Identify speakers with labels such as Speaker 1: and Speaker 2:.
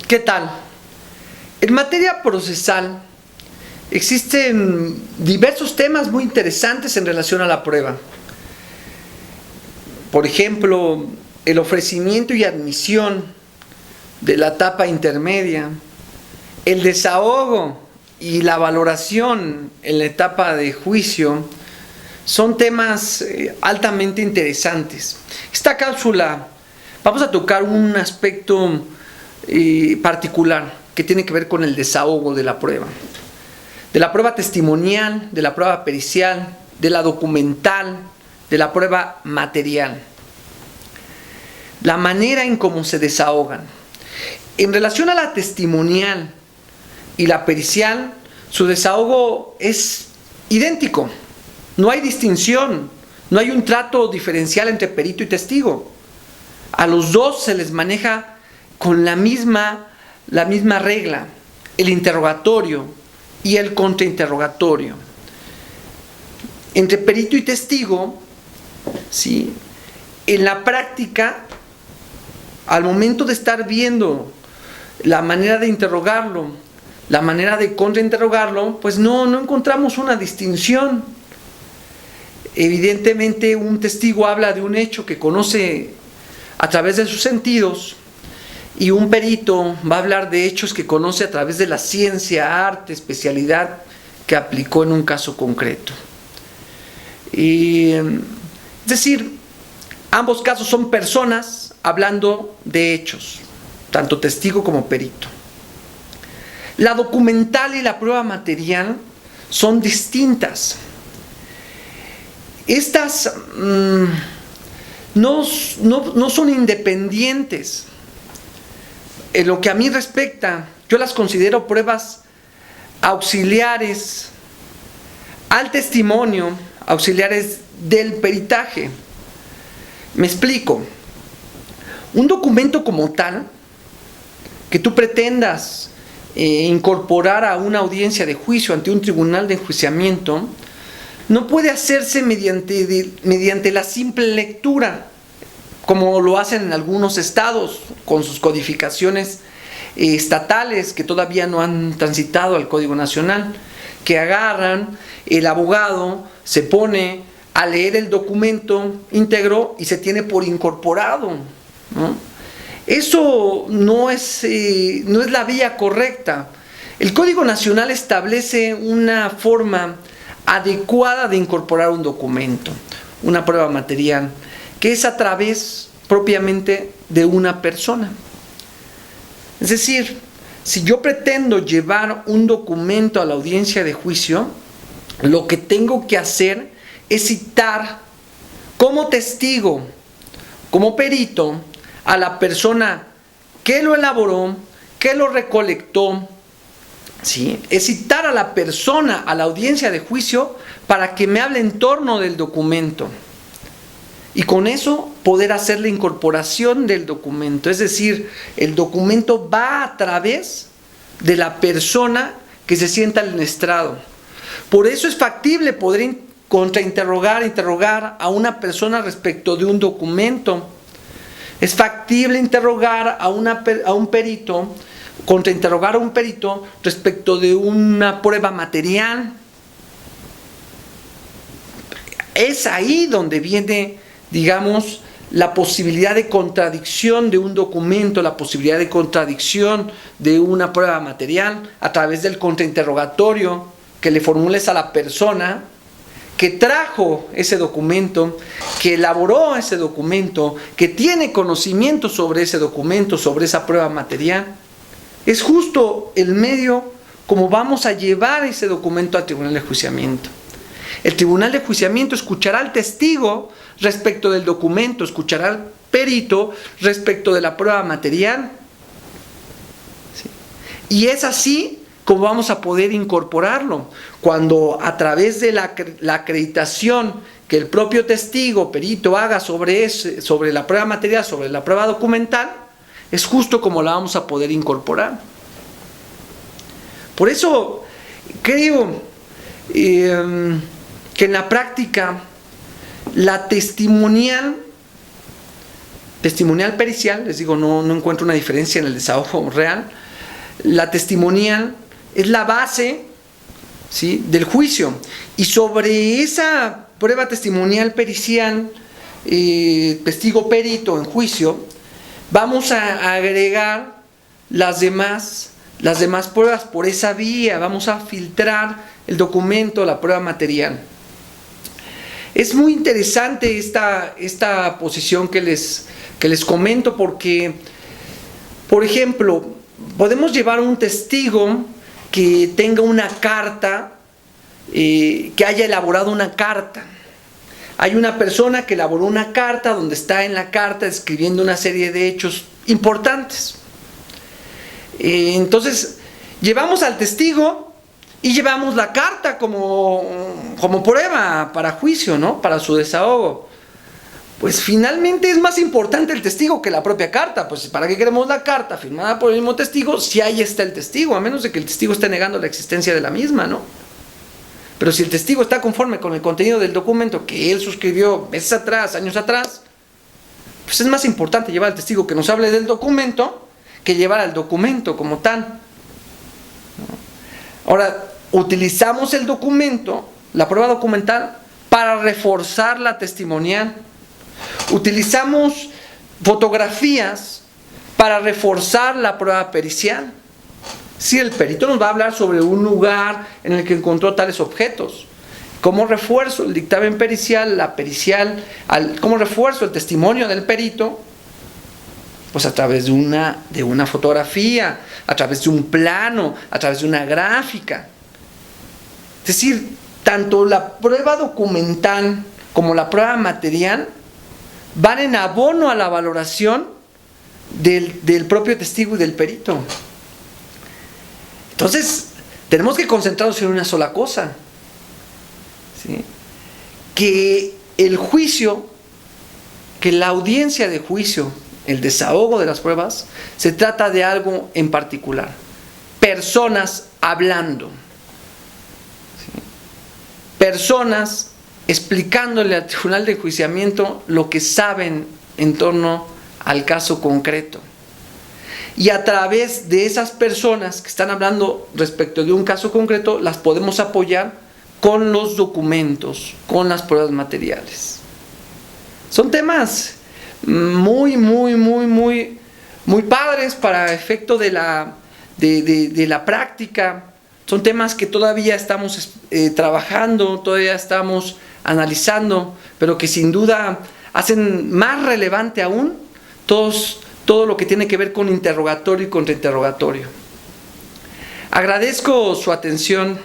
Speaker 1: ¿Qué tal? En materia procesal existen diversos temas muy interesantes en relación a la prueba. Por ejemplo, el ofrecimiento y admisión de la etapa intermedia, el desahogo y la valoración en la etapa de juicio son temas altamente interesantes. Esta cápsula vamos a tocar un aspecto particular que tiene que ver con el desahogo de la prueba testimonial, de la prueba pericial, de la documental, de la prueba material. La manera en cómo se desahogan. En relación a la testimonial y la pericial, su desahogo es idéntico. No hay distinción, no hay un trato diferencial entre perito y testigo. A los dos se les maneja con la misma regla, el interrogatorio y el contrainterrogatorio. Entre perito y testigo, ¿sí? En la práctica, al momento de estar viendo la manera de interrogarlo, la manera de contrainterrogarlo, pues no encontramos una distinción. Evidentemente, un testigo habla de un hecho que conoce a través de sus sentidos, y un perito va a hablar de hechos que conoce a través de la ciencia, arte, especialidad que aplicó en un caso concreto. Es decir, ambos casos son personas hablando de hechos, tanto testigo como perito. La documental y la prueba material son distintas. Estas no son independientes. En lo que a mí respecta, yo las considero pruebas auxiliares al testimonio, auxiliares del peritaje. Me explico. Un documento como tal, que tú pretendas incorporar a una audiencia de juicio ante un tribunal de enjuiciamiento, no puede hacerse mediante la simple lectura, como lo hacen en algunos estados con sus codificaciones estatales que todavía no han transitado al Código Nacional, que agarran, el abogado se pone a leer el documento íntegro y se tiene por incorporado, ¿no? Eso no es la vía correcta. El Código Nacional establece una forma adecuada de incorporar un documento, una prueba material, que es a través propiamente de una persona. Es decir, si yo pretendo llevar un documento a la audiencia de juicio, lo que tengo que hacer es citar como testigo, como perito, a la persona que lo elaboró, que lo recolectó, ¿sí? Es citar a la persona a la audiencia de juicio para que me hable en torno del documento. Y con eso poder hacer la incorporación del documento. Es decir, el documento va a través de la persona que se sienta en el estrado. Por eso es factible poder interrogar a una persona respecto de un documento. Es factible interrogar a un perito, contrainterrogar a un perito respecto de una prueba material. Es ahí donde viene, digamos, la posibilidad de contradicción de un documento, la posibilidad de contradicción de una prueba material a través del contrainterrogatorio que le formules a la persona que trajo ese documento, que elaboró ese documento, que tiene conocimiento sobre ese documento, sobre esa prueba material. Es justo el medio como vamos a llevar ese documento al tribunal de enjuiciamiento. El tribunal de enjuiciamiento escuchará al testigo respecto del documento, escuchará al perito respecto de la prueba material. ¿Sí? Y es así como vamos a poder incorporarlo, cuando a través de la acreditación que el propio testigo, perito, haga sobre la prueba material, sobre la prueba documental, es justo como la vamos a poder incorporar. Por eso creo que en la práctica la testimonial testimonial pericial, les digo, no encuentro una diferencia en el desahogo real. La testimonial es la base, ¿sí?, del juicio. Y sobre esa prueba testimonial pericial, testigo perito en juicio, vamos a agregar las demás pruebas por esa vía. Vamos a filtrar el documento, la prueba material. Es muy interesante esta posición que les comento, porque, por ejemplo, podemos llevar un testigo que tenga una carta, que haya elaborado una carta. Hay una persona que elaboró una carta donde está en la carta describiendo una serie de hechos importantes. Entonces, llevamos al testigo y llevamos la carta como prueba para juicio, ¿no?, para su desahogo. Pues finalmente es más importante el testigo que la propia carta. Pues ¿para qué queremos la carta firmada por el mismo testigo si ahí está el testigo? A menos de que el testigo esté negando la existencia de la misma, ¿no? Pero si el testigo está conforme con el contenido del documento que él suscribió meses atrás, años atrás, pues es más importante llevar al testigo que nos hable del documento que llevar al documento como tal. Ahora, utilizamos el documento, la prueba documental, para reforzar la testimonial. Utilizamos fotografías para reforzar la prueba pericial. Si el perito nos va a hablar sobre un lugar en el que encontró tales objetos, ¿cómo refuerzo el dictamen pericial, cómo refuerzo el testimonio del perito? Pues a través de una fotografía, a través de un plano, a través de una gráfica. Es decir, tanto la prueba documental como la prueba material van en abono a la valoración del propio testigo y del perito. Entonces, tenemos que concentrarnos en una sola cosa, ¿sí?, que el juicio, que la audiencia de juicio, el desahogo de las pruebas, se trata de algo en particular: personas hablando, ¿sí?, personas explicándole al tribunal de enjuiciamiento lo que saben en torno al caso concreto. Y a través de esas personas que están hablando respecto de un caso concreto, las podemos apoyar con los documentos, con las pruebas materiales. Son temas muy padres para efecto de la práctica. Son temas que todavía estamos trabajando, todavía estamos analizando, pero que sin duda hacen más relevante aún todo lo que tiene que ver con interrogatorio y contrainterrogatorio. Agradezco su atención.